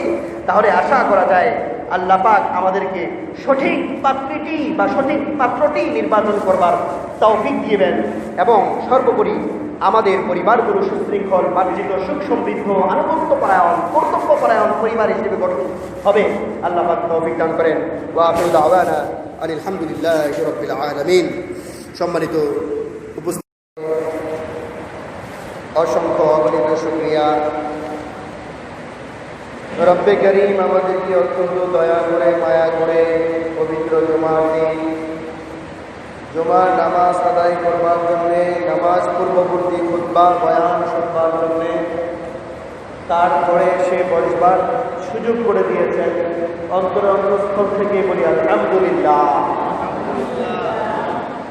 তাহলে আশা করা যায় আল্লাহ পাক আমাদেরকে সঠিক পাত্রীটি বা সঠিক পাত্রটি নির্বাচন করবার তৌফিক দিবেন এবং সর্বোপরি আমাদের পরিবারগুলো সুশৃঙ্খল, মার্জিত, সুখ সমৃদ্ধ, আনুগত্যপরায়ণ, কর্তব্যপরায়ণ পরিবার হিসেবে গঠন হবে। আল্লাহ পাক তৌফিক দান করেন। ওয়া আখিরু দাওয়ানা আলহামদুলিল্লাহি রাব্বিল আলামিন। সম্মানিত উপস্থিতি, অসংখ্য অগণিত শুকরিয়া। রব্বে করিম আমাদেরকে অত্যন্ত দয়া করে, মায়া করে পবিত্র জুমার দিন জুমার নামাজ আদায় করবার জন্যে, নামাজ পূর্ববর্তী খুতবা বয়ান শুনবার জন্যে, তারপরে সে বসবার সুযোগ করে দিয়েছেন। অন্তরস্থল থেকে বলি আলহামদুলিল্লাহ।